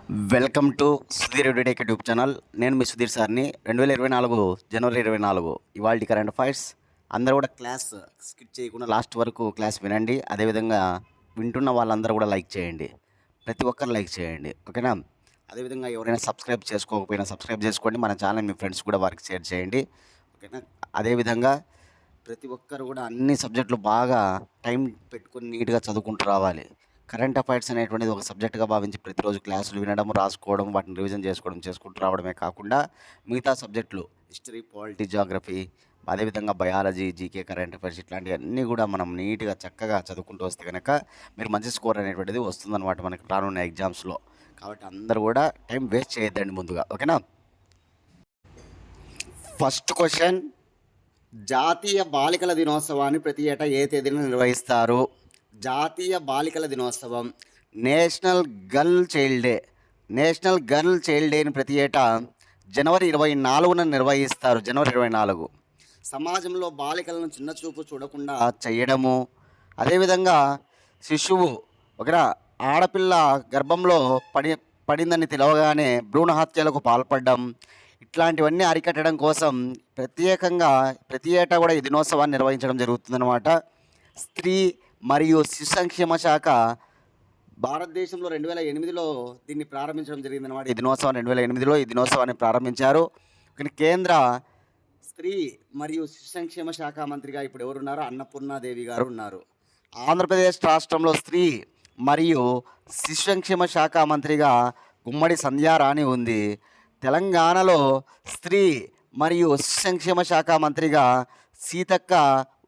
Welcome to Sudheer Edutech YouTube channel. నేను మీ సుధీర్ సార్ని. 2024 జనవరి 24 ఇవాళ కరెంట్ అఫైర్స్. అందరూ కూడా క్లాస్ స్కిప్ చేయకుండా లాస్ట్ వరకు క్లాస్ వినండి. అదేవిధంగా వింటున్న వాళ్ళందరూ కూడా లైక్ చేయండి. ప్రతి ఒక్కరు లైక్ చేయండి, ఓకేనా? అదేవిధంగా ఎవరైనా సబ్స్క్రైబ్ చేసుకోకపోయినా సబ్స్క్రైబ్ చేసుకోండి. మన ఛానల్ మీ ఫ్రెండ్స్ కూడా వారికి షేర్ చేయండి, ఓకేనా? అదేవిధంగా ప్రతి ఒక్కరు కూడా అన్ని సబ్జెక్టులు బాగా టైం పెట్టుకొని నీట్గా చదువుకుంటూ రావాలి. కరెంట్ అఫైర్స్ అనేటువంటిది ఒక సబ్జెక్టుగా భావించి ప్రతిరోజు క్లాసులు వినడం, రాసుకోవడం, వాటిని రివిజన్ చేసుకుంటూ రావడమే కాకుండా మిగతా సబ్జెక్టులు హిస్టరీ, పాలిటీ, జాగ్రఫీ, అదేవిధంగా బయాలజీ, జీకే, కరెంట్ అఫైర్స్ ఇట్లాంటివన్నీ కూడా మనం నీట్గా చక్కగా చదువుకుంటూ వస్తే కనుక మీరు మంచి స్కోర్ అనేటువంటిది వస్తుందన్నమాట మనకి రానున్న ఎగ్జామ్స్లో. కాబట్టి అందరూ కూడా టైం వేస్ట్ చేయొద్దండి ముందుగా, ఓకేనా? ఫస్ట్ క్వశ్చన్, జాతీయ బాలికల దినోత్సవాన్ని ప్రతి ఏటా ఏ తేదీన నిర్వహిస్తారు? జాతీయ బాలికల దినోత్సవం, national girl child day. National girl child డేని ప్రతి ఏటా జనవరి 24న నిర్వహిస్తారు. జనవరి 24. సమాజంలో బాలికలను చిన్నచూపు చూడకుండా చేయడము, అదేవిధంగా శిశువు ఒకరా ఆడపిల్ల గర్భంలో పడిందని తెలవగానే భ్రూణ హత్యలకు పాల్పడడం, ఇట్లాంటివన్నీ అరికట్టడం కోసం ప్రత్యేకంగా ప్రతి ఏటా కూడా ఈ దినోత్సవాన్ని నిర్వహించడం జరుగుతుందన్నమాట. స్త్రీ మరియు శిశు సంక్షేమ శాఖ భారతదేశంలో 2008లో దీన్ని ప్రారంభించడం జరిగిందన్నమాట. ఈ దినోత్సవాన్ని 2008లో ఈ దినోత్సవాన్ని ప్రారంభించారు. కానీ కేంద్ర స్త్రీ మరియు శిశు సంక్షేమ శాఖ మంత్రిగా ఇప్పుడు ఎవరున్నారు? అన్నపూర్ణాదేవి గారు ఉన్నారు. ఆంధ్రప్రదేశ్ రాష్ట్రంలో స్త్రీ మరియు శిశు సంక్షేమ శాఖ మంత్రిగా గుమ్మడి సంధ్యారాణి ఉంది. తెలంగాణలో స్త్రీ మరియు శిశు సంక్షేమ శాఖ మంత్రిగా సీతక్క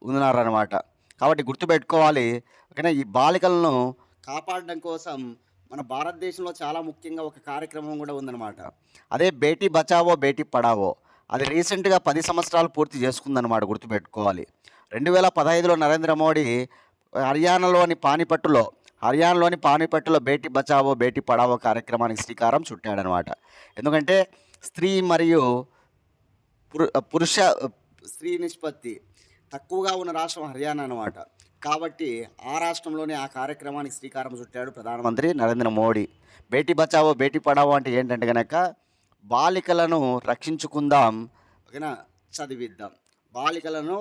ఉన్నారన్నమాట. కాబట్టి గుర్తుపెట్టుకోవాలి, ఓకేనా? ఈ బాలికలను కాపాడడం కోసం మన భారతదేశంలో చాలా ముఖ్యంగా ఒక కార్యక్రమం కూడా ఉందన్నమాట. అదే బేటీ బచావో బేటీ పడావో. అది రీసెంట్గా 10 సంవత్సరాలు పూర్తి చేసుకుందన్నమాట, గుర్తుపెట్టుకోవాలి. 2015లో నరేంద్ర మోడీ హర్యానాలోని పానీపట్టులో బేటీ బచావో బేటీ పడావో కార్యక్రమానికి శ్రీకారం చుట్టాడనమాట. ఎందుకంటే స్త్రీ మరియు పురుష స్త్రీ నిష్పత్తి తక్కువగా ఉన్న రాష్ట్రం హర్యానా అనమాట. కాబట్టి ఆ రాష్ట్రంలోనే ఆ కార్యక్రమానికి శ్రీకారం చుట్టాడు ప్రధానమంత్రి నరేంద్ర మోడీ. బేటీ బచావో బేటీ పడావో అంటే ఏంటంటే కనుక బాలికలను రక్షించుకుందాం, ఓకేనా, చదివిద్దాం. బాలికలను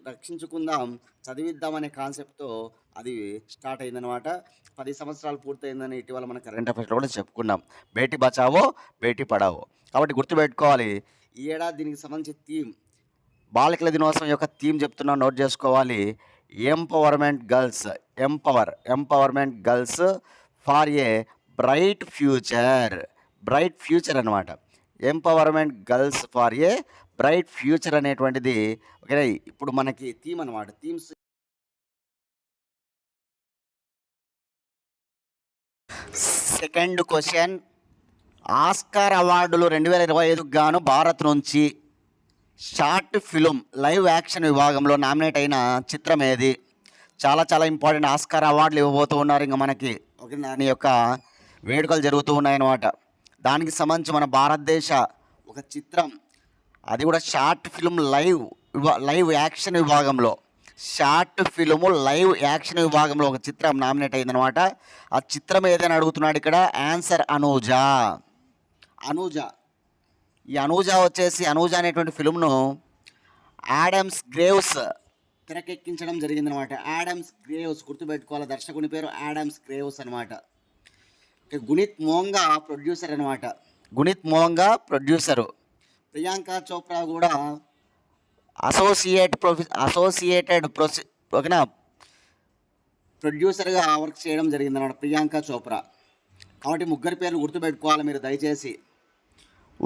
రక్షించుకుందాం, చదివిద్దాం అనే కాన్సెప్ట్తో అది స్టార్ట్ అయిందనమాట. 10 సంవత్సరాలు పూర్తయిందని ఇటీవల మన కరెంట్ అఫైర్స్లో కూడా చెప్పుకున్నాం. బేటీ బచావో బేటీ పడావో. కాబట్టి గుర్తుపెట్టుకోవాలి, ఈ ఏడాది దీనికి సంబంధించి థీమ్, బాలికల దినోత్సవం యొక్క థీమ్ చెప్తున్నా, నోట్ చేసుకోవాలి. Empowerment girls for a bright future అనమాట. Empowerment girls for a bright future అనేటువంటిది, ఓకే, ఇప్పుడు మనకి థీమ్ అనమాట. థీమ్స్ సెకండ్ క్వశ్చన్, ఆస్కార్ అవార్డులు 2025 గాను భారత్ నుంచి షార్ట్ ఫిలిం లైవ్ యాక్షన్ విభాగంలో నామినేట్ అయిన చిత్రం ఏది? చాలా చాలా ఇంపార్టెంట్. ఆస్కార్ అవార్డులు ఇవ్వబోతూ ఉన్నారు ఇంకా మనకి, ఓకే, దాని యొక్క వేడుకలు జరుగుతూ ఉన్నాయన్నమాట. దానికి సంబంధించి మన భారతదేశ ఒక చిత్రం, అది కూడా షార్ట్ ఫిలిం లైవ్ యాక్షన్ విభాగంలో, ఒక చిత్రం నామినేట్ అయిందనమాట. ఆ చిత్రం ఏదైనా అడుగుతున్నాడు ఇక్కడ. ఆన్సర్ అనూజ. ఈ అనూజ అనేటువంటి ఫిల్మ్ను ఆడమ్స్ గ్రేవ్స్ తెరకెక్కించడం జరిగిందనమాట. ఆడమ్స్ గ్రేవ్స్ గుర్తుపెట్టుకోవాలి, దర్శకుని పేరు ఆడమ్స్ గ్రేవ్స్ అనమాట. గుణిత్ మోంగా ప్రొడ్యూసరు. ప్రియాంక చోప్రా కూడా అసోసియేటెడ్ ప్రొడ్యూసర్గా వర్క్ చేయడం జరిగిందన్నమాట, ప్రియాంక చోప్రా. కాబట్టి ముగ్గురి పేర్లు గుర్తుపెట్టుకోవాలి మీరు దయచేసి.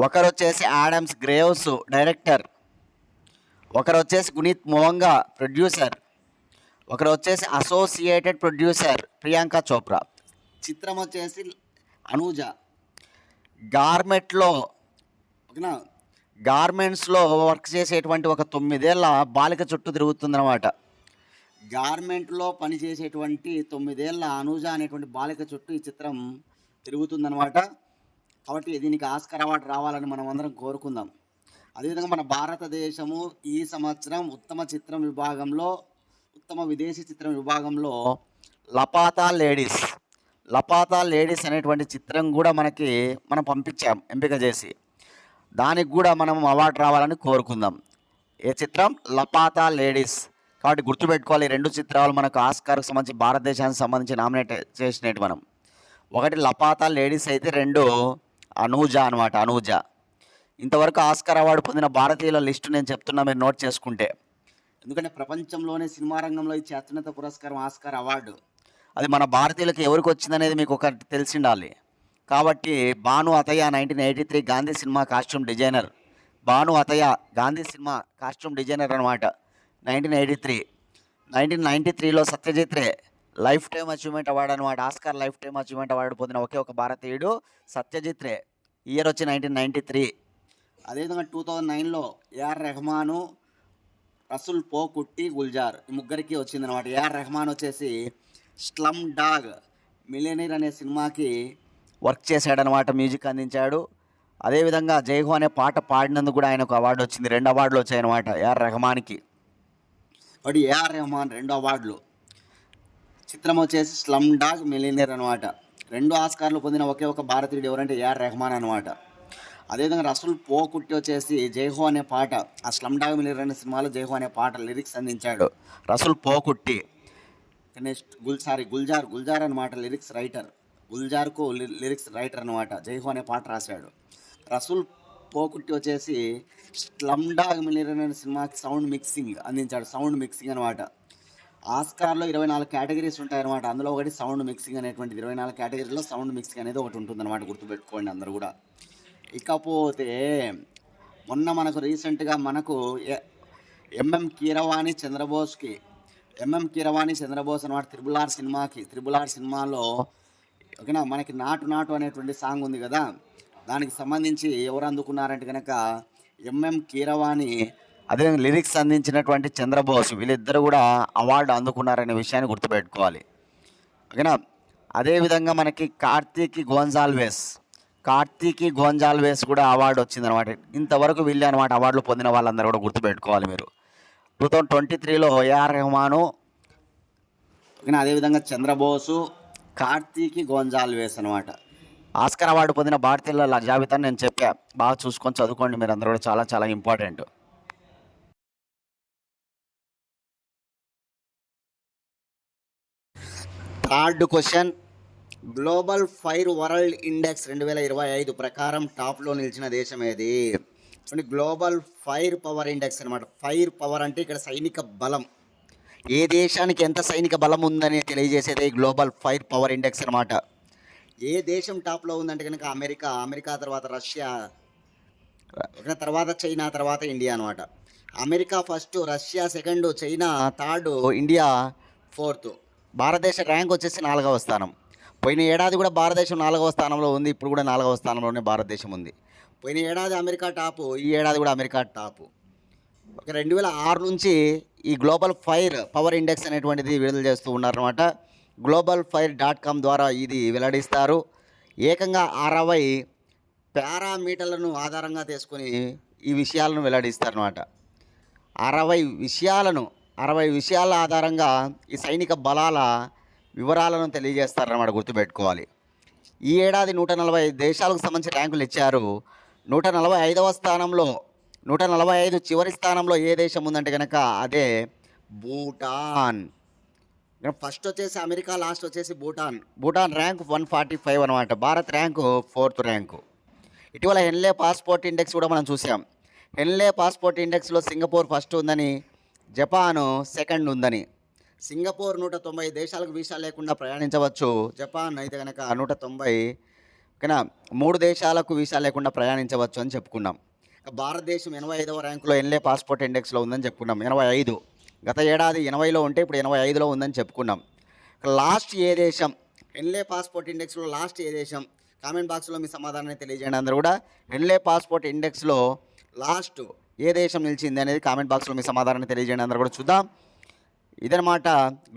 ఒకరు వచ్చేసి ఆడమ్స్ గ్రేవ్స్ డైరెక్టర్, ఒకరు వచ్చేసి గుణిత్ మోంగా ప్రొడ్యూసర్, ఒకరు వచ్చేసి అసోసియేటెడ్ ప్రొడ్యూసర్ ప్రియాంక చోప్రా. చిత్రం వచ్చేసి అనూజ. గార్మెంట్స్లో వర్క్ చేసేటువంటి ఒక 9 ఏళ్ల బాలిక చుట్టూ తిరుగుతుందన్నమాట. గార్మెంట్లో పనిచేసేటువంటి 9 ఏళ్ల అనూజ అనేటువంటి బాలిక చుట్టూ ఈ చిత్రం తిరుగుతుందన్నమాట. కాబట్టి దీనికి ఆస్కార్ అవార్డు రావాలని మనం అందరం కోరుకుందాం. అదేవిధంగా మన భారతదేశము ఈ సంవత్సరం ఉత్తమ విదేశీ చిత్రం విభాగంలో లపాతా లపాతా లేడీస్ అనేటువంటి చిత్రం కూడా మనం పంపించాం ఎంపిక చేసి. దానికి కూడా మనం అవార్డు రావాలని కోరుకుందాం. ఏ చిత్రం? లపాతా లేడీస్. కాబట్టి గుర్తుపెట్టుకోవాలి, ఈ 2 చిత్రాలు మనకు ఆస్కార్కి సంబంధించి భారతదేశానికి సంబంధించి నామినేట్ చేసినట్టు మనం. ఒకటి లపాతా లేడీస్ అయితే 2 అనూజ అనమాట. అనూజ. ఇంతవరకు ఆస్కార్ అవార్డు పొందిన భారతీయుల లిస్టు నేను చెప్తున్నా, మీరు నోట్ చేసుకుంటే. ఎందుకంటే ప్రపంచంలోనే సినిమా రంగంలో ఇచ్చే అత్యున్నత పురస్కారం ఆస్కార్ అవార్డు. అది మన భారతీయులకు ఎవరికి వచ్చిందనేది మీకు ఒకటి తెలిసి ఉండాలి. కాబట్టి Bhanu Athaiya 1983 Gandhi cinema costume designer. Bhanu Athaiya Gandhi cinema costume designer అనమాట. 1983. 1993లో Satyajit Ray lifetime achievement award అనమాట. Oscar lifetime achievement award పొందిన ఒకే ఒక భారతీయుడు సత్యజిత్ రే. ఇయర్ వచ్చి 1993. అదేవిధంగా 2009లో ఏఆర్ రెహమాను, రసూల్ పోకుట్టి, గుల్జార్ ఈ ముగ్గురికి వచ్చిందనమాట. ఏఆర్ రెహమాన్ వచ్చేసి స్లమ్ డాగ్ మిలియనీర్ అనే సినిమాకి వర్క్ చేశాడనమాట, మ్యూజిక్ అందించాడు. అదేవిధంగా జైహో అనే పాట పాడినందుకు కూడా ఆయనకు అవార్డు వచ్చింది. 2 అవార్డులు వచ్చాయన్నమాట ఏఆర్ రెహమాన్కి. ఒకటి ఏఆర్ రెహమాన్ 2 అవార్డులు. చిత్రం వచ్చేసి స్లమ్ డాగ్ మిలియనీర్ అనమాట. 2 ఆస్కార్లు పొందిన ఒకే ఒక భారతీయుడు ఎవరంటే ఏఆర్ రెహమాన్ అనమాట. అదేవిధంగా రసూల్ పోకుట్టి వచ్చేసి జైహో అనే పాట, ఆ స్లమ్ డాగ్ మిలియనీర్ అనే సినిమాలో జైహో అనే పాట లిరిక్స్ అందించాడు రసూల్ పోకుట్టి. నెక్స్ట్ గుల్జార్ అనమాట లిరిక్స్ రైటర్. గుల్జార్కు లిరిక్స్ రైటర్ అనమాట. జైహో అనే పాట రాశాడు. రసూల్ పోకుట్టి వచ్చేసి స్లమ్ డాగ్ మిలియనీర్ అనే సినిమాకి సౌండ్ మిక్సింగ్ అందించాడు. సౌండ్ మిక్సింగ్ అనమాట. ఆస్కార్లో 24 కేటగిరీస్ ఉంటాయన్నమాట. అందులో ఒకటి సౌండ్ మిక్సింగ్ అనేటువంటిది. 24 కేటగిరీలో సౌండ్ మిక్సింగ్ అనేది ఒకటి ఉంటుందన్నమాట. గుర్తుపెట్టుకోండి అందరూ కూడా. ఇకపోతే మొన్న మనకు రీసెంట్గా ఎంఎం కీరవాణి చంద్రబోస్ అనమాట. త్రిబుల్ ఆర్ సినిమాలో ఓకేనా, మనకి నాటు అనేటువంటి సాంగ్ ఉంది కదా, దానికి సంబంధించి ఎవరు అందుకున్నారంటే కనుక ఎంఎం కీరవాణి, అదే లిరిక్స్ అందించినటువంటి చంద్రబోస్, వీళ్ళిద్దరు కూడా అవార్డు అందుకున్నారనే విషయాన్ని గుర్తుపెట్టుకోవాలి. ఓకేనా. అదేవిధంగా మనకి కార్తీకి గోంజాల్వేస్ కూడా అవార్డు వచ్చిందనమాట. ఇంతవరకు వీళ్ళే అనమాట అవార్డులు పొందిన వాళ్ళందరూ కూడా గుర్తుపెట్టుకోవాలి మీరు. 2023లో ఏఆర్ రెహమాను, ఓకేనా, అదేవిధంగా చంద్రబోసు, కార్తీకి గోంజాల్వేస్ అనమాట. ఆస్కార్ అవార్డు పొందిన భారతీయుల జాబితాను నేను చెప్పా, బాగా చూసుకొని చదువుకోండి మీరు అందరూ కూడా, చాలా చాలా important. Third question, global fire world index 2025 ప్రకారం టాప్లో నిలిచిన దేశం ఏది? గ్లోబల్ ఫైర్ పవర్ ఇండెక్స్ అనమాట. ఫైర్ పవర్ అంటే ఇక్కడ సైనిక బలం, ఏ దేశానికి ఎంత సైనిక బలం ఉందని తెలియజేసేది గ్లోబల్ ఫైర్ పవర్ ఇండెక్స్ అనమాట. ఏ దేశం టాప్లో ఉందంటే కనుక అమెరికా తర్వాత రష్యా, తర్వాత చైనా, తర్వాత ఇండియా అనమాట. America first, Russia second, China third, India fourth. భారతదేశ ర్యాంక్ వచ్చేసి 4వ స్థానం. పోయిన ఏడాది కూడా భారతదేశం 4వ స్థానంలో ఉంది, ఇప్పుడు కూడా 4వ స్థానంలోనే భారతదేశం ఉంది. పోయిన ఏడాది అమెరికా టాపు, ఈ ఏడాది కూడా అమెరికా టాపు. 2006 నుంచి ఈ గ్లోబల్ ఫైర్ పవర్ ఇండెక్స్ అనేటువంటిది విడుదల చేస్తూ ఉన్నారన్నమాట. globalfire.com ద్వారా ఇది వెల్లడిస్తారు. ఏకంగా 60 పారామీటర్లను ఆధారంగా తీసుకొని ఈ విషయాలను వెల్లడిస్తారన్నమాట. 60 విషయాల ఆధారంగా ఈ సైనిక బలాల వివరాలను తెలియజేస్తారన్నమాట. గుర్తుపెట్టుకోవాలి. ఈ ఏడాది 145 దేశాలకు సంబంధించి ర్యాంకులు ఇచ్చారు. 145వ స్థానంలో, 145 చివరి స్థానంలో ఏ దేశం ఉందంటే కనుక అదే భూటాన్. ఫస్ట్ వచ్చేసి అమెరికా, లాస్ట్ వచ్చేసి భూటాన్ ర్యాంక్ 145 అనమాట. Bharat rank 4th rank. ఇటీవల హెన్లే పాస్పోర్ట్ ఇండెక్స్ కూడా మనం చూసాం. హెన్లే పాస్పోర్ట్ ఇండెక్స్లో సింగపూర్ ఫస్ట్ ఉందని, జపాను సెకండ్ ఉందని. సింగపూర్ 190 దేశాలకు వీసా లేకుండా ప్రయాణించవచ్చు. జపాన్ అయితే కనుక 190, ఓకేనా, 3 దేశాలకు వీసా లేకుండా ప్రయాణించవచ్చు అని చెప్పుకున్నాం. భారతదేశం 85వ ర్యాంకులో హెన్లే పాస్పోర్ట్ ఇండెక్స్లో ఉందని చెప్పుకున్నాం. 85, గత ఏడాది 80లో ఉంటే ఇప్పుడు 85లో ఉందని చెప్పుకున్నాం. లాస్ట్ ఏ దేశం హెన్లే పాస్పోర్ట్ ఇండెక్స్లో, లాస్ట్ ఏ దేశం? కామెంట్ బాక్స్లో మీ సమాధానాన్ని తెలియజేయండి అందరూ కూడా. హెన్లే పాస్పోర్ట్ ఇండెక్స్లో లాస్ట్ ఏ దేశం నిలిచింది అనేది కామెంట్ బాక్స్లో మీ సమాధానాన్ని తెలియజేయండి అందరూ కూడా చూద్దాం. ఇదనమాట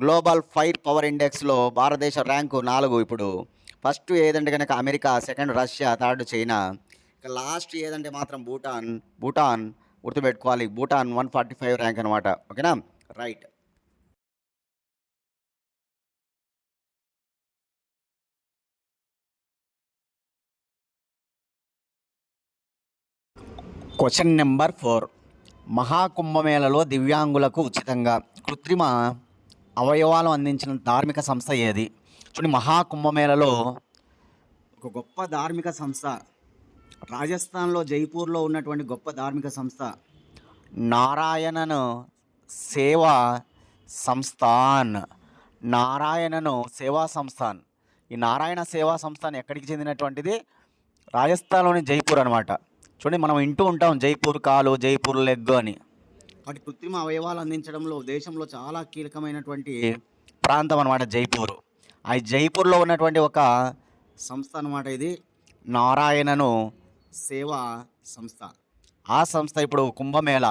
గ్లోబల్ ఫైర్ పవర్ ఇండెక్స్లో భారతదేశ ర్యాంకు 4 ఇప్పుడు. ఫస్ట్ ఏదంటే కనుక America, second Russia, third China. ఇక లాస్ట్ ఏదంటే మాత్రం భూటాన్ గుర్తుపెట్టుకోవాలి. భూటాన్ 145 ర్యాంక్ అనమాట. ఓకేనా, రైట్. Question number 4. మహాకుంభమేళలో దివ్యాంగులకు ఉచితంగా కృత్రిమ అవయవాలు అందించిన ధార్మిక సంస్థ ఏది? చూడండి, మహాకుంభమేళలో ఒక గొప్ప ధార్మిక సంస్థ, రాజస్థాన్లో జైపూర్లో ఉన్నటువంటి గొప్ప ధార్మిక సంస్థ నారాయణను సేవా సంస్థాన్. నారాయణను సేవా సంస్థాన్. ఈ నారాయణ సేవా సంస్థాన్ ఎక్కడికి చెందినటువంటిది? రాజస్థాన్లోని జైపూర్ అనమాట. చూడండి, మనం వింటూ ఉంటాం జైపూర్ కాలు, జైపూర్ లెగ్ అని. వాటి కృత్రిమ అవయవాలు అందించడంలో దేశంలో చాలా కీలకమైనటువంటి ప్రాంతం అనమాట జైపూర్. ఆ జైపూర్లో ఉన్నటువంటి ఒక సంస్థ అనమాట ఇది, నారాయణను సేవా సంస్థ. ఆ సంస్థ ఇప్పుడు కుంభమేళ,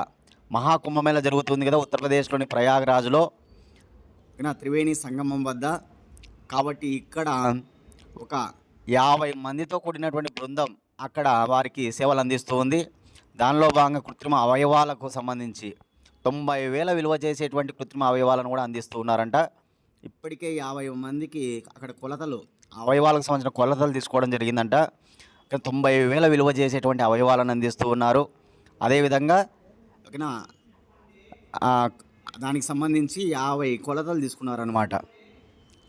మహాకుంభమేళ జరుగుతుంది కదా ఉత్తరప్రదేశ్లోని ప్రయాగ్రాజ్లో, త్రివేణి సంగమం వద్ద. కాబట్టి ఇక్కడ ఒక 50 మందితో కూడినటువంటి బృందం అక్కడ వారికి సేవలు అందిస్తూ ఉంది. దానిలో భాగంగా కృత్రిమ అవయవాలకు సంబంధించి 90,000 విలువ చేసేటువంటి కృత్రిమ అవయవాలను కూడా అందిస్తూ ఉన్నారంట. ఇప్పటికే 50 మందికి అక్కడ కొలతలు, అవయవాలకు సంబంధించిన కొలతలు తీసుకోవడం జరిగిందంట. 90,000 విలువ చేసేటువంటి అవయవాలను అందిస్తూ ఉన్నారు. అదేవిధంగా దానికి సంబంధించి 50 కొలతలు తీసుకున్నారనమాట.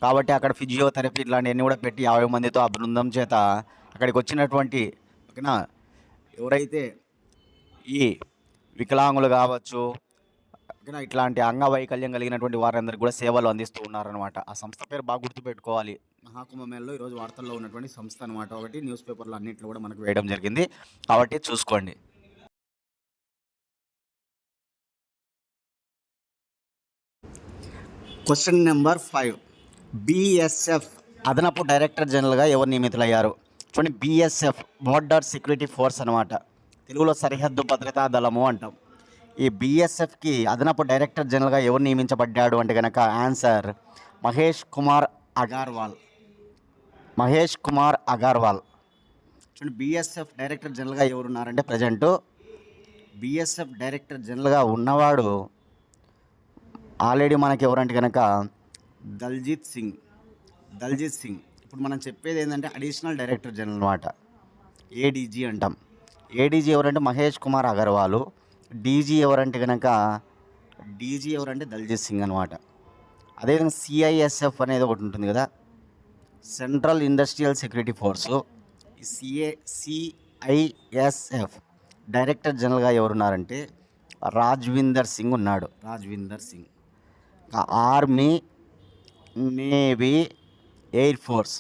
కాబట్టి అక్కడ ఫిజియోథెరపీ ఇట్లాంటివన్నీ కూడా పెట్టి 50 మందితో ఆ బృందం చేత అక్కడికి వచ్చినటువంటి ఎవరైతే ఈ వికలాంగులు కావచ్చు, ఇట్లాంటి అంగవైకల్యం కలిగినటువంటి వారందరికీ కూడా సేవలు అందిస్తూ ఉన్నారనమాట. ఆ సంస్థ పేరు బాగా గుర్తుపెట్టుకోవాలి. మహాకుంభమేళలో ఈరోజు వార్తల్లో ఉన్నటువంటి సంస్థ అనమాట. ఒకటి న్యూస్ పేపర్లు అన్నింటిలో కూడా మనకు వేయడం జరిగింది, కాబట్టి చూసుకోండి. Question number 5. బిఎస్ఎఫ్ అదనపు డైరెక్టర్ జనరల్గా ఎవరు నియమితులయ్యారు? చూడండి, బిఎస్ఎఫ్ బోర్డర్ సెక్యూరిటీ ఫోర్స్ అనమాట. తెలుగులో సరిహద్దు భద్రతా దళము అంటాం. ఈ బిఎస్ఎఫ్కి అదనపు డైరెక్టర్ జనరల్గా ఎవరు నియమించబడ్డాడు అంటే కనుక ఆన్సర్ మహేష్ కుమార్ అగర్వాల్. మహేష్ కుమార్ అగర్వాల్. చూడండి, బిఎస్ఎఫ్ డైరెక్టర్ జనరల్గా ఎవరున్నారంటే ప్రజెంటు బిఎస్ఎఫ్ డైరెక్టర్ జనరల్గా ఉన్నవాడు ఆల్రెడీ మనకి ఎవరంటే కనుక దల్జీత్ సింగ్. ఇప్పుడు మనం చెప్పేది ఏంటంటే అడిషనల్ డైరెక్టర్ జనరల్ అనమాట, ఏడీజీ అంటాం. ఏడీజీ ఎవరంటే మహేష్ కుమార్ అగర్వాల్. డీజీ ఎవరంటే కనుక దల్జీత్ సింగ్ అనమాట. అదేవిధంగా సిఐఎస్ఎఫ్ అనేది ఒకటి ఉంటుంది కదా, central industrial security force. CISF director జనరల్గా ఎవరున్నారంటే రాజ్విందర్ సింగ్ ఉన్నాడు. ఆర్మీ, నేవీ, ఎయిర్ ఫోర్స్,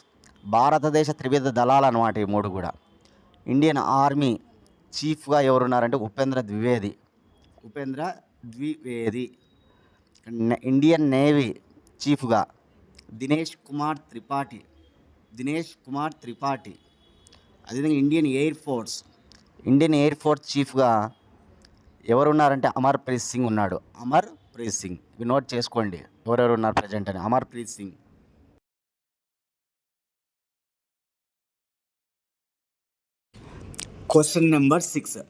భారతదేశ త్రివిధ దళాలు అనమాట ఈ మూడు కూడా. ఇండియన్ ఆర్మీ చీఫ్గా ఎవరున్నారంటే ఉపేంద్ర ద్వివేది. ఇండియన్ నేవీ చీఫ్గా దినేష్ కుమార్ త్రిపాఠి. అదేవిధంగా ఇండియన్ ఎయిర్ ఫోర్స్ చీఫ్గా ఎవరున్నారంటే అమర్ప్రీత్ సింగ్ ఉన్నాడు. ఇవి నోట్ చేసుకోండి ఎవరెవరు ఉన్నారు ప్రజెంట్ అని. Amarpreet Singh. Question number 6.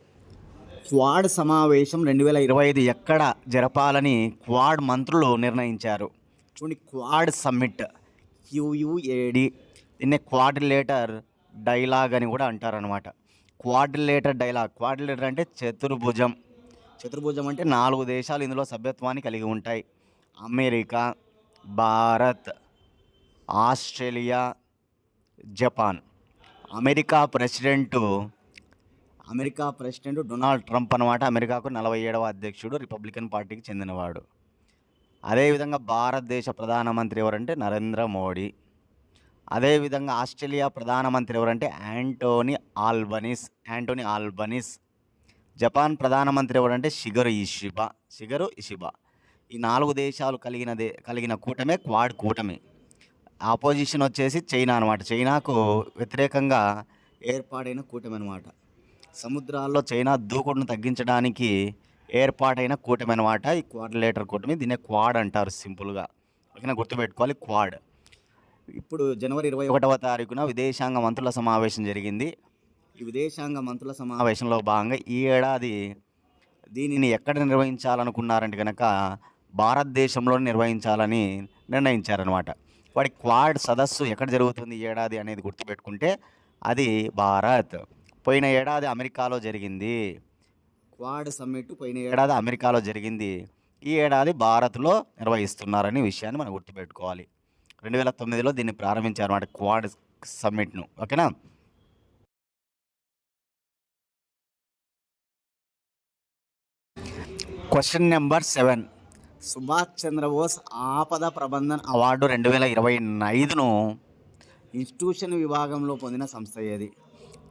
Quad సమావేశం 2025 ఎక్కడ జరపాలని క్వాడ్ మంత్రులు నిర్ణయించారు? చూడండి, క్వాడ్ సమ్మిట్, QUAD. దీన్నే క్వాడ్రిలేటర్ డైలాగ్ అని కూడా అంటారనమాట. క్వాడ్రిలేటర్ అంటే చతుర్భుజం అంటే 4 దేశాలు ఇందులో సభ్యత్వాన్ని కలిగి ఉంటాయి. America, Bharat, Australia, Japan. America president Donald Trump అనమాట. అమెరికాకు 47వ అధ్యక్షుడు, రిపబ్లికన్ పార్టీకి చెందినవాడు. అదేవిధంగా భారతదేశ ప్రధానమంత్రి ఎవరంటే నరేంద్ర మోడీ. అదేవిధంగా ఆస్ట్రేలియా ప్రధానమంత్రి ఎవరంటే యాంటోనీ ఆల్బనీస్. జపాన్ ప్రధానమంత్రి ఎవరంటే షిగరు ఇషిబా. ఈ 4 దేశాలు కలిగిన కూటమే క్వాడ్ కూటమి. ఆపోజిషన్ వచ్చేసి చైనా అనమాట. చైనాకు వ్యతిరేకంగా ఏర్పాటైన కూటమి అనమాట. సముద్రాల్లో చైనా దూకుడును తగ్గించడానికి ఏర్పాటైన కూటమి అనమాట ఈ క్వాడ్రిలేటర్ కూటమి. దీన్నే క్వాడ్ అంటారు సింపుల్గా. ఓకేనా, గుర్తుపెట్టుకోవాలి క్వాడ్. ఇప్పుడు జనవరి 21వ తారీఖున విదేశాంగ మంత్రుల సమావేశం జరిగింది. ఈ విదేశాంగ మంత్రుల సమావేశంలో భాగంగా ఈ ఏడాది దీనిని ఎక్కడ నిర్వహించాలనుకున్నారంటే కనుక భారతదేశంలో నిర్వహించాలని నిర్ణయించారనమాట. వాడి క్వాడ్ సదస్సు ఎక్కడ జరుగుతుంది ఈ ఏడాది అనేది గుర్తుపెట్టుకుంటే అది భారత్. పోయిన ఏడాది అమెరికాలో జరిగింది. క్వాడ్ సమ్మిట్ పోయిన ఏడాది అమెరికాలో జరిగింది. ఈ ఏడాది భారత్లో నిర్వహిస్తున్నారనే విషయాన్ని మనం గుర్తుపెట్టుకోవాలి. 2009లో దీన్ని ప్రారంభించారన్నమాట క్వాడ్ సమ్మిట్ను. ఓకేనా. Question number 7. సుభాష్ చంద్రబోస్ ఆపద ప్రబంధన్ అవార్డు 2025ను ఇన్స్టిట్యూషన్ విభాగంలో పొందిన సంస్థ ఏది?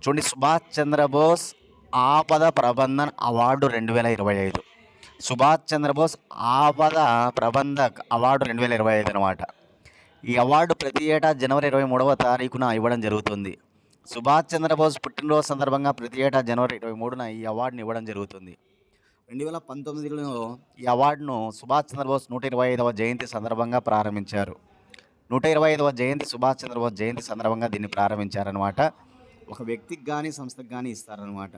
చూడండి, సుభాష్ చంద్రబోస్ ఆపద ప్రబంధన్ అవార్డు 2025. సుభాష్ చంద్రబోస్ ఆపద ప్రబంధక్ అవార్డు 2025 అనమాట. ఈ అవార్డు ప్రతి ఏటా జనవరి 23వ తారీఖున ఇవ్వడం జరుగుతుంది. సుభాష్ చంద్రబోస్ పుట్టినరోజు సందర్భంగా ప్రతి ఏటా జనవరి 23న ఈ అవార్డుని ఇవ్వడం జరుగుతుంది. 2019లో ఈ అవార్డును సుభాష్ చంద్రబోస్ 125వ జయంతి సందర్భంగా ప్రారంభించారు. 125వ జయంతి సుభాష్ చంద్రబోస్ జయంతి సందర్భంగా దీన్ని ప్రారంభించారనమాట. ఒక వ్యక్తికి కానీ సంస్థకు కానీ ఇస్తారనమాట.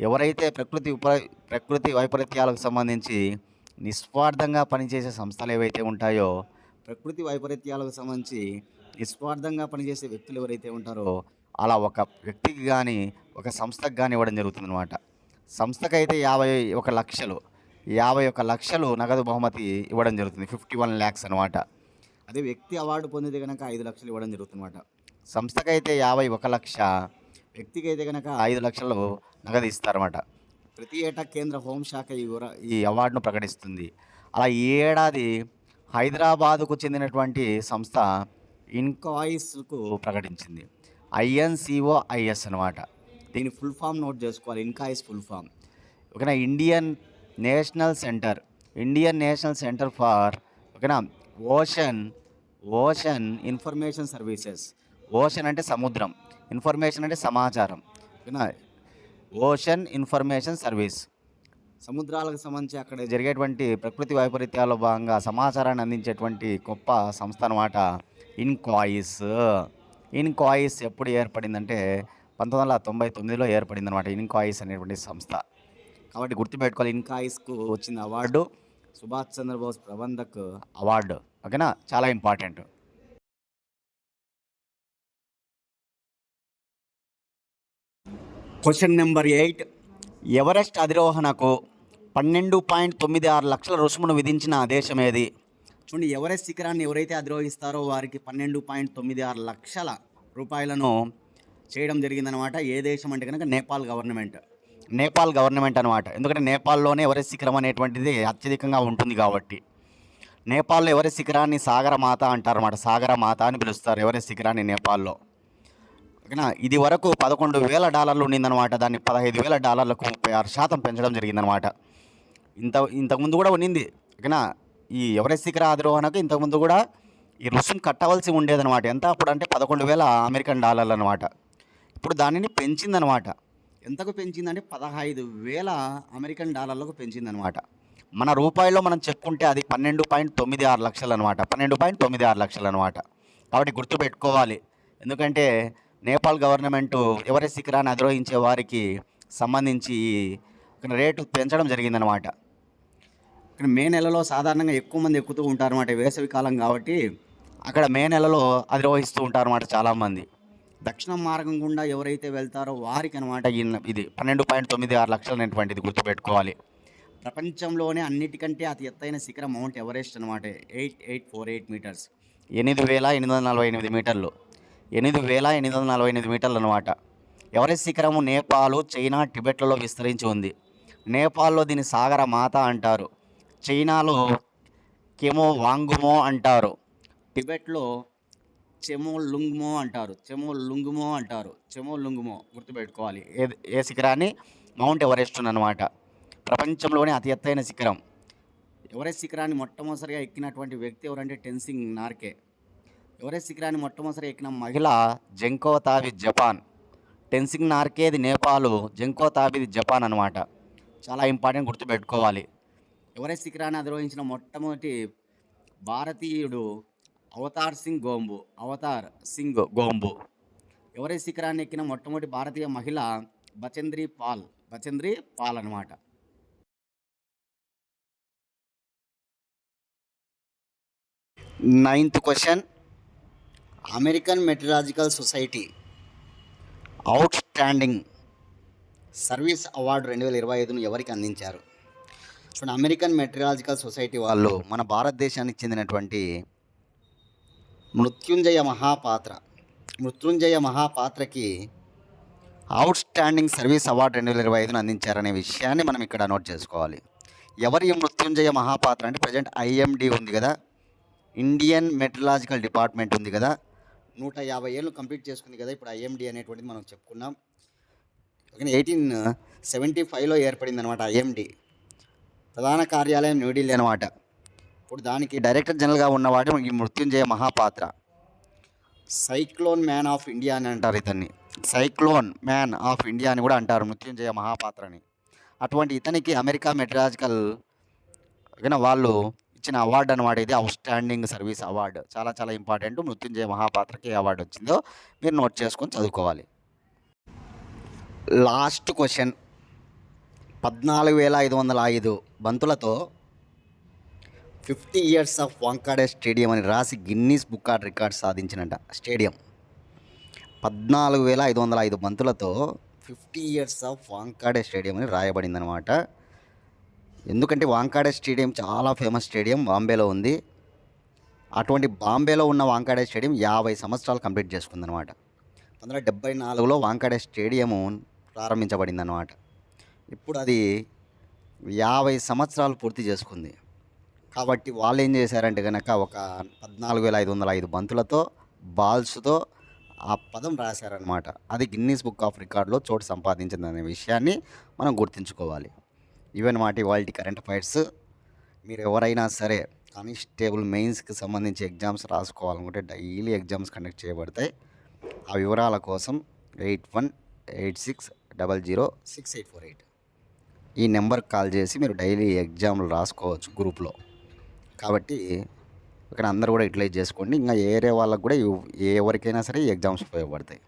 ఎవరైతే ప్రకృతి వైపరీత్యాలకు సంబంధించి నిస్వార్థంగా పనిచేసే సంస్థలు ఏవైతే ఉంటాయో, ప్రకృతి వైపరీత్యాలకు సంబంధించి నిస్వార్థంగా పనిచేసే వ్యక్తులు ఎవరైతే ఉంటారో అలా ఒక వ్యక్తికి కానీ ఒక సంస్థకు కానీ ఇవ్వడం జరుగుతుందన్నమాట. సంస్థకైతే 51 లక్షలు నగదు బహుమతి ఇవ్వడం జరుగుతుంది. 51 lakhs అనమాట. అదే వ్యక్తి అవార్డు పొందితే కనుక 5 లక్షలు ఇవ్వడం జరుగుతుందన్నమాట. సంస్థకైతే 51 లక్ష, వ్యక్తికి అయితే కనుక 5 లక్షలు నగదు ఇస్తారన్నమాట. ప్రతి ఏటా కేంద్ర హోంశాఖ ఈ అవార్డును ప్రకటిస్తుంది. అలా ఈ ఏడాది హైదరాబాదుకు చెందినటువంటి సంస్థ ఇన్కాయిస్కు ప్రకటించింది. INCOIS అనమాట. దీని ఫుల్ ఫామ్ నోట్ చేసుకోవాలి. INCOIS full form. ఓకేనా. ఇండియన్ నేషనల్ సెంటర్ ఫర్ ఓకేనా ఓషన్ ఇన్ఫర్మేషన్ సర్వీసెస్. ఓషన్ అంటే సముద్రం, ఇన్ఫర్మేషన్ అంటే సమాచారం. ఓకేనా. Ocean information service. సముద్రాలకు సంబంధించి అక్కడ జరిగేటువంటి ప్రకృతి వైపరీత్యాల్లో భాగంగా సమాచారాన్ని అందించేటువంటి గొప్ప సంస్థ అనమాట ఇన్కాయిస్ ఎప్పుడు ఏర్పడిందంటే 1999లో ఏర్పడింది అనమాట. ఇన్కాయిస్ అనేటువంటి సంస్థ. కాబట్టి గుర్తుపెట్టుకోవాలి, ఇన్కాయిస్కు వచ్చిన అవార్డు సుభాష్ చంద్రబోస్ ప్రబంధక్ అవార్డు. ఓకేనా, చాలా ఇంపార్టెంట్. Question number 8. ఎవరెస్ట్ అధిరోహణకు 12.96 లక్షల రుసుమును విధించిన దేశం ఏది? చూడండి, ఎవరెస్ట్ శిఖరాన్ని ఎవరైతే అధిరోహిస్తారో వారికి 12.96 లక్షల రూపాయలను చేయడం జరిగిందనమాట. ఏ దేశం అంటే కనుక నేపాల్ గవర్నమెంట్ అనమాట. ఎందుకంటే నేపాల్లోనే ఎవరెస్ట్ శిఖరం అనేటువంటిది అత్యధికంగా ఉంటుంది కాబట్టి. నేపాల్లో ఎవరెస్ట్ శిఖరాన్ని సాగరమాత అంటారన్నమాట. సాగరమాత అని పిలుస్తారు ఎవరెస్ట్ శిఖరాన్ని నేపాల్లో. ఓకేనా. ఇది వరకు $11,000 ఉండిందనమాట. దాన్ని $15,000కు 36% పెంచడం జరిగిందనమాట. ఇంతకుముందు కూడా ఉండింది. ఓకేనా. ఈ ఎవరెస్ట్ శిఖర అధిరోహణకు ఇంతకుముందు కూడా ఈ రుసుము కట్టవలసి ఉండేదనమాట. ఎంత అప్పుడు అంటే $11,000 అనమాట. ఇప్పుడు దానిని పెంచిందనమాట. ఎంతకు పెంచిందంటే $15,000 పెంచిందనమాట. మన రూపాయల్లో మనం చెప్పుకుంటే అది 12.96 లక్షలు అనమాట. 12.96 లక్షలు అనమాట. కాబట్టి గుర్తుపెట్టుకోవాలి. ఎందుకంటే నేపాల్ గవర్నమెంటు ఎవరెస్ట్ శిఖరాన్ని అధిరోహించే వారికి సంబంధించి రేటు పెంచడం జరిగిందనమాట. మే నెలలో సాధారణంగా ఎక్కువ మంది ఎక్కుతూ ఉంటారన్నమాట. వేసవి కాలం కాబట్టి అక్కడ మే నెలలో అధిరోహిస్తూ ఉంటారన్నమాట చాలామంది. దక్షిణ మార్గం గుండా ఎవరైతే వెళ్తారో వారికి అనమాట ఇది 12.96 లక్షలు అనేటువంటిది గుర్తుపెట్టుకోవాలి. ప్రపంచంలోనే అన్నిటికంటే అతి ఎత్తైన శిఖరం మౌంట్ ఎవరెస్ట్ అనమాట. 8848 మీటర్స్, 8,848 మీటర్లు, 8,848 మీటర్లు అనమాట. ఎవరెస్ట్ శిఖరము నేపాల్, చైనా, టిబెట్లలో విస్తరించి ఉంది. నేపాల్లో దీన్ని సాగర మాత అంటారు. చైనాలో కెమో వాంగుమో అంటారు. టిబెట్లో చెమో లుంగ్మో అంటారు. గుర్తుపెట్టుకోవాలి ఏ శిఖరాన్ని? మౌంట్ ఎవరెస్ట్ అనమాట. ప్రపంచంలోనే అతి ఎత్తైన శిఖరం. ఎవరెస్ట్ శిఖరాన్ని మొట్టమొదటిగా ఎక్కినటువంటి వ్యక్తి ఎవరంటే టెన్సింగ్ నార్గే. ఎవరెస్ట్ శిఖరాన్ని మొట్టమొదటిగా ఎక్కిన మహిళ జెంకో తాబి, జపాన్. టెన్సింగ్ నార్గేది నేపాల్, జెంకో తాబిది జపాన్ అనమాట. చాలా ఇంపార్టెంట్, గుర్తుపెట్టుకోవాలి. ఎవరెస్ట్ శిఖరాన్ని అధిరోహించిన మొట్టమొదటి భారతీయుడు అవతార్ సింగ్ గోంబు. ఎవరెస్ట్ శిఖరాన్ని ఎక్కిన మొట్టమొదటి భారతీయ మహిళ బచేంద్రి పాల్ అనమాట. Ninth question. American meteorological society outstanding service award 2025ను ఎవరికి అందించారు? చూడండి, అమెరికన్ మెట్రలాజికల్ సొసైటీ వాళ్ళు మన భారతదేశానికి చెందినటువంటి మృత్యుంజయ మహాపాత్రకి అవుట్ స్టాండింగ్ సర్వీస్ అవార్డు 2025ను అందించారనే విషయాన్ని మనం ఇక్కడ నోట్ చేసుకోవాలి. ఎవరి ఈ మృత్యుంజయ మహాపాత్ర అంటే ప్రజెంట్ ఐఎండి ఉంది కదా, ఇండియన్ మెట్రలాజికల్ డిపార్ట్మెంట్ ఉంది కదా, 150 ఏళ్ళు కంప్లీట్ చేసుకుంది కదా ఇప్పుడు ఐఎండి అనేటువంటిది మనం చెప్పుకున్నాం. 1875లో ఏర్పడింది అనమాట ఐఎండి. ప్రధాన కార్యాలయం న్యూఢిల్లీ అనమాట. ఇప్పుడు దానికి డైరెక్టర్ జనరల్గా ఉన్నవాడు ఈ Mrutyunjay Mohapatra. Cyclone man of India అని అంటారు ఇతన్ని. సైక్లోన్ మ్యాన్ ఆఫ్ ఇండియా అని కూడా అంటారు మృత్యుంజయ మహాపాత్రని. అటువంటి ఇతనికి అమెరికా మెట్రలాజికల్ వాళ్ళు ఇచ్చిన అవార్డు అనమాట. ఇది అవుట్ స్టాండింగ్ సర్వీస్ అవార్డు. చాలా చాలా ఇంపార్టెంట్. మృత్యుంజయ మహాపాత్రకి ఏ అవార్డు వచ్చిందో మీరు నోట్ చేసుకొని చదువుకోవాలి. Last question. 14,505 బంతులతో 50 years ఆఫ్ వాంకాడే స్టేడియం అని రాసి గిన్నీస్ బుక్ ఆఫ్ రికార్డ్ సాధించినట స్టేడియం. 14,505 బంతులతో 50 years ఆఫ్ వాంకాడే స్టేడియం అని రాయబడిందనమాట. ఎందుకంటే వాంకాడే స్టేడియం చాలా ఫేమస్ స్టేడియం, బాంబేలో ఉంది. అటువంటి బాంబేలో ఉన్న వాంకాడే స్టేడియం 50 సంవత్సరాలు కంప్లీట్ చేసుకుందనమాట. 1974లో వాంకాడే స్టేడియము ప్రారంభించబడిందనమాట. ఇప్పుడు అది 50 సంవత్సరాలు పూర్తి చేసుకుంది. కాబట్టి వాళ్ళు ఏం చేశారంటే కనుక ఒక 14,505 బంతులతో బాల్స్తో ఆ పదం రాశారనమాట. అది గిన్నీస్ బుక్ ఆఫ్ రికార్డులో చోటు సంపాదించిందనే విషయాన్ని మనం గుర్తుంచుకోవాలి. ఇవన్నమాట ఇవాల్టి కరెంట్ అఫైర్స్. మీరు ఎవరైనా సరే కానిస్టేబుల్ మెయిన్స్కి సంబంధించి ఎగ్జామ్స్ రాసుకోవాలనుకుంటే డైలీ ఎగ్జామ్స్ కండక్ట్ చేయబడతాయి. ఆ వివరాల కోసం 8186006848 ఈ నెంబర్కి కాల్ చేసి మీరు డైలీ ఎగ్జామ్లు రాసుకోవచ్చు గ్రూప్లో. కాబట్టి ఇక్కడ అందరూ కూడా యూటిలైజ్ చేసుకోండి. ఇంకా ఏరే వాళ్ళకు కూడా ఎవరికైనా సరే ఈ ఎగ్జామ్స్ ఉపయోగపడతాయి.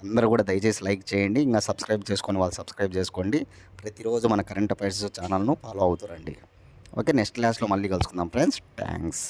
అందరూ కూడా దయచేసి లైక్ చేయండి. ఇంకా సబ్స్క్రైబ్ చేసుకొని వాళ్ళు సబ్స్క్రైబ్ చేసుకోండి. ప్రతిరోజు మన కరెంట్ అఫైర్స్ ఛానల్ను ఫాలో అవుతారండి. ఓకే, నెక్స్ట్ క్లాస్లో మళ్ళీ కలుసుకుందాం ఫ్రెండ్స్. థ్యాంక్స్.